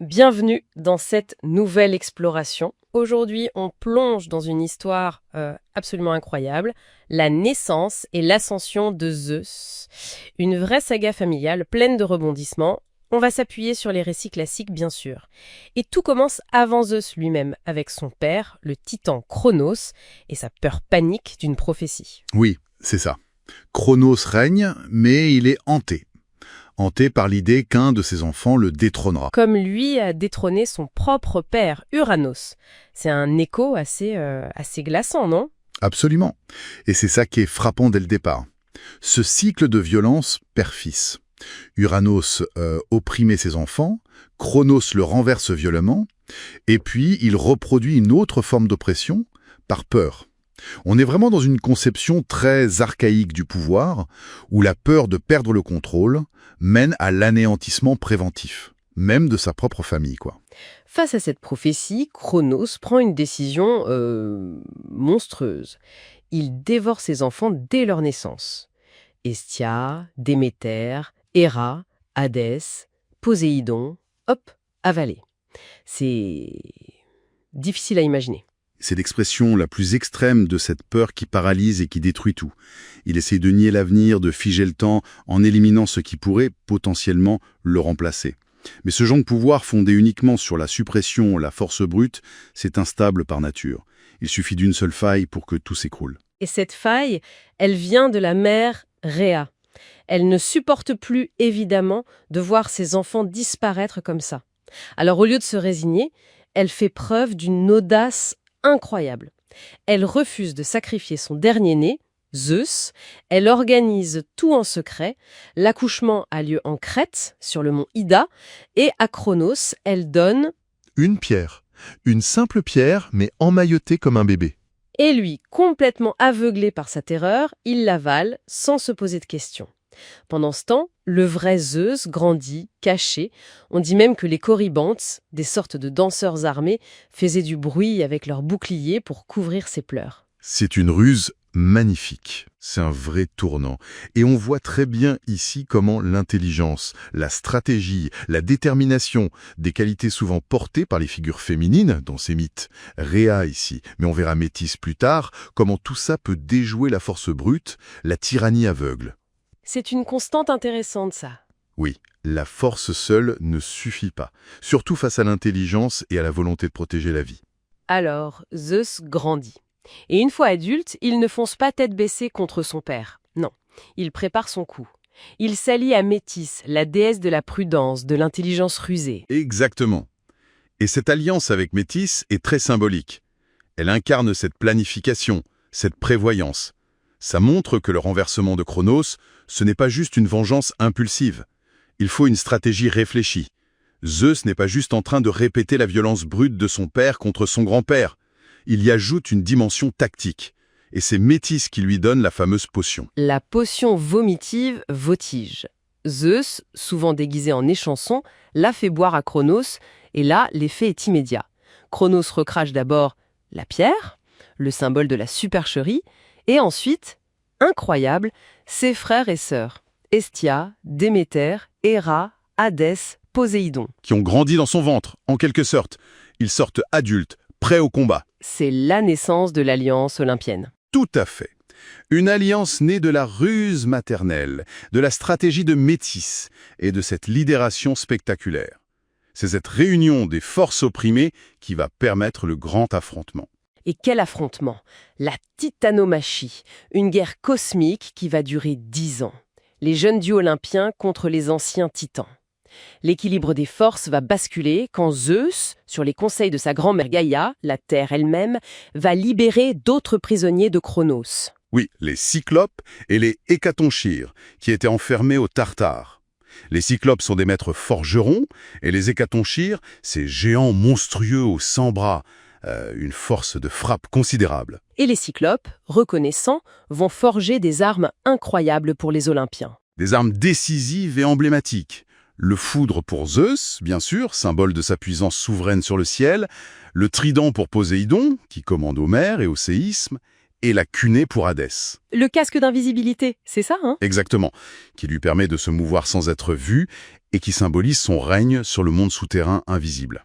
Bienvenue dans cette nouvelle exploration. Aujourd'hui, on plonge dans une histoire absolument incroyable, la naissance et l'ascension de Zeus. Une vraie saga familiale pleine de rebondissements. On va s'appuyer sur les récits classiques, bien sûr. Et tout commence avant Zeus lui-même, avec son père, le titan Cronos, et sa peur panique d'une prophétie. Oui, c'est ça. Cronos règne, mais il est hanté. Hanté par l'idée qu'un de ses enfants le détrônera. Comme lui a détrôné son propre père, Uranos. C'est un écho assez glaçant, non ? Absolument. Et c'est ça qui est frappant dès le départ. Ce cycle de violence père-fils. Uranos opprimait ses enfants, Cronos le renverse violemment, et puis il reproduit une autre forme d'oppression par peur. On est vraiment dans une conception très archaïque du pouvoir, où la peur de perdre le contrôle mène à l'anéantissement préventif, même de sa propre famille, quoi. Face à cette prophétie, Cronos prend une décision monstrueuse. Il dévore ses enfants dès leur naissance. Hestia, Déméter, Héra, Hadès, Poséidon, hop, avalé. C'est difficile à imaginer. C'est l'expression la plus extrême de cette peur qui paralyse et qui détruit tout. Il essaie de nier l'avenir, de figer le temps, en éliminant ce qui pourrait potentiellement le remplacer. Mais ce genre de pouvoir fondé uniquement sur la suppression, la force brute, c'est instable par nature. Il suffit d'une seule faille pour que tout s'écroule. Et cette faille, elle vient de la mère Rhea. Elle ne supporte plus, évidemment, de voir ses enfants disparaître comme ça. Alors, au lieu de se résigner, elle fait preuve d'une audace incroyable. Elle refuse de sacrifier son dernier-né, Zeus. Elle organise tout en secret. L'accouchement a lieu en Crète, sur le mont Ida, et à Cronos, elle donne... Une pierre. Une simple pierre, mais emmaillotée comme un bébé. Et lui, complètement aveuglé par sa terreur, il l'avale sans se poser de questions. Pendant ce temps, le vrai Zeus grandit, caché. On dit même que les corybantes, des sortes de danseurs armés, faisaient du bruit avec leurs boucliers pour couvrir ses pleurs. C'est une ruse magnifique. C'est un vrai tournant. Et on voit très bien ici comment l'intelligence, la stratégie, la détermination, des qualités souvent portées par les figures féminines dans ces mythes, Rhea ici, mais on verra Métis plus tard, comment tout ça peut déjouer la force brute, la tyrannie aveugle. C'est une constante intéressante, ça. Oui, la force seule ne suffit pas, surtout face à l'intelligence et à la volonté de protéger la vie. Alors, Zeus grandit. Et une fois adulte, il ne fonce pas tête baissée contre son père. Non, il prépare son coup. Il s'allie à Métis, la déesse de la prudence, de l'intelligence rusée. Exactement. Et cette alliance avec Métis est très symbolique. Elle incarne cette planification, cette prévoyance. Ça montre que le renversement de Cronos, ce n'est pas juste une vengeance impulsive. Il faut une stratégie réfléchie. Zeus n'est pas juste en train de répéter la violence brute de son père contre son grand-père. Il y ajoute une dimension tactique. Et c'est Métis qui lui donne la fameuse potion. La potion vomitive Votige. Zeus, souvent déguisé en échanson, l'a fait boire à Cronos, et là, l'effet est immédiat. Cronos recrache d'abord la pierre, le symbole de la supercherie, et ensuite, incroyable, ses frères et sœurs, Hestia, Déméter, Héra, Hadès, Poséidon. Qui ont grandi dans son ventre, en quelque sorte. Ils sortent adultes, prêts au combat. C'est la naissance de l'alliance olympienne. Tout à fait. Une alliance née de la ruse maternelle, de la stratégie de Métis et de cette lidération spectaculaire. C'est cette réunion des forces opprimées qui va permettre le grand affrontement. Et quel affrontement! La titanomachie, une guerre cosmique qui va durer 10 ans. Les jeunes dieux olympiens contre les anciens titans. L'équilibre des forces va basculer quand Zeus, sur les conseils de sa grand-mère Gaïa, la Terre elle-même, va libérer d'autres prisonniers de Cronos. Oui, les Cyclopes et les Hécatonchires, qui étaient enfermés au Tartare. Les Cyclopes sont des maîtres forgerons, et les Hécatonchires, ces géants monstrueux aux 100 bras, une force de frappe considérable. Et les Cyclopes, reconnaissants, vont forger des armes incroyables pour les Olympiens. Des armes décisives et emblématiques. Le foudre pour Zeus, bien sûr, symbole de sa puissance souveraine sur le ciel, le trident pour Poséidon, qui commande aux mers et au séisme, et la cunée pour Hadès. Le casque d'invisibilité, c'est ça, hein? Exactement, qui lui permet de se mouvoir sans être vu et qui symbolise son règne sur le monde souterrain invisible.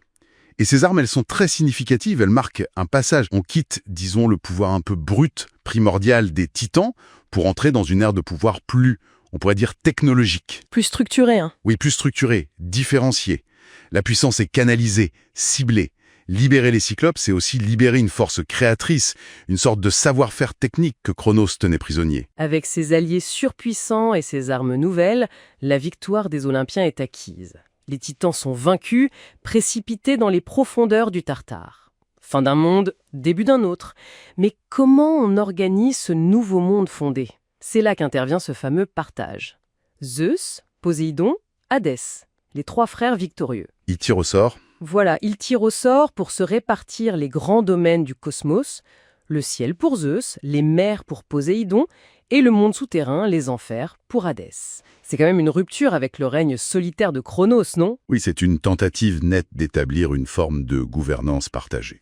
Et ces armes, elles sont très significatives, elles marquent un passage. On quitte, disons, le pouvoir un peu brut, primordial des titans, pour entrer dans une ère de pouvoir plus, on pourrait dire, technologique. Plus structuré, hein. Oui, plus structurée, différenciée. La puissance est canalisée, ciblée. Libérer les Cyclopes, c'est aussi libérer une force créatrice, une sorte de savoir-faire technique que Cronos tenait prisonnier. Avec ses alliés surpuissants et ses armes nouvelles, la victoire des Olympiens est acquise. Les Titans sont vaincus, précipités dans les profondeurs du Tartare. Fin d'un monde, début d'un autre. Mais comment on organise ce nouveau monde fondé? C'est là qu'intervient ce fameux partage. Zeus, Poséidon, Hadès, les trois frères victorieux. Il tire au sort. Voilà, ils tirent au sort pour se répartir les grands domaines du cosmos, le ciel pour Zeus, les mers pour Poséidon, et le monde souterrain, les enfers, pour Hadès. C'est quand même une rupture avec le règne solitaire de Cronos, non? Oui, c'est une tentative nette d'établir une forme de gouvernance partagée,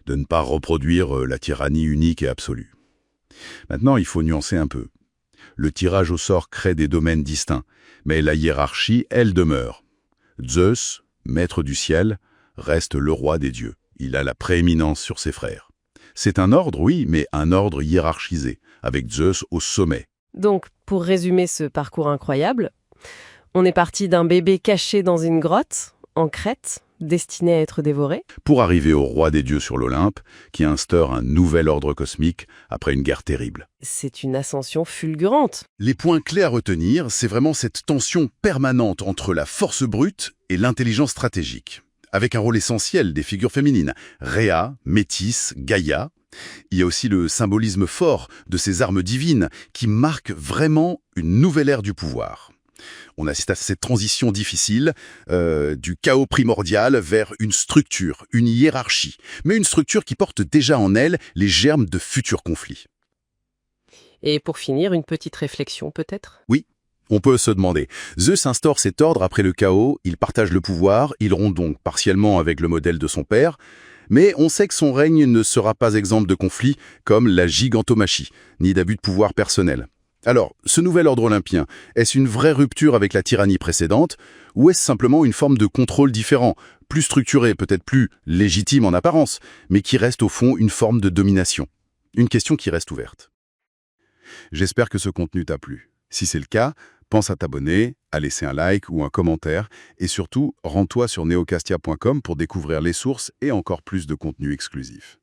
de ne pas reproduire la tyrannie unique et absolue. Maintenant, il faut nuancer un peu. Le tirage au sort crée des domaines distincts, mais la hiérarchie, elle demeure. Zeus, maître du ciel, reste le roi des dieux. Il a la prééminence sur ses frères. C'est un ordre, oui, mais un ordre hiérarchisé, avec Zeus au sommet. Donc, pour résumer ce parcours incroyable, on est parti d'un bébé caché dans une grotte, en Crète, destiné à être dévoré. Pour arriver au roi des dieux sur l'Olympe, qui instaure un nouvel ordre cosmique après une guerre terrible. C'est une ascension fulgurante. Les points clés à retenir, c'est vraiment cette tension permanente entre la force brute et l'intelligence stratégique, avec un rôle essentiel des figures féminines, Rhea, Métis, Gaïa. Il y a aussi le symbolisme fort de ces armes divines qui marquent vraiment une nouvelle ère du pouvoir. On assiste à cette transition difficile du chaos primordial vers une structure, une hiérarchie, mais une structure qui porte déjà en elle les germes de futurs conflits. Et pour finir, une petite réflexion peut-être? Oui, on peut se demander. Zeus instaure cet ordre après le chaos, il partage le pouvoir, il rompt donc partiellement avec le modèle de son père, mais on sait que son règne ne sera pas exempt de conflits comme la gigantomachie, ni d'abus de pouvoir personnel. Alors, ce nouvel ordre olympien, est-ce une vraie rupture avec la tyrannie précédente, ou est-ce simplement une forme de contrôle différent, plus structuré, peut-être plus légitime en apparence, mais qui reste au fond une forme de domination? Une question qui reste ouverte. J'espère que ce contenu t'a plu. Si c'est le cas, pense à t'abonner, à laisser un like ou un commentaire, et surtout, rends-toi sur neocastia.com pour découvrir les sources et encore plus de contenu exclusif.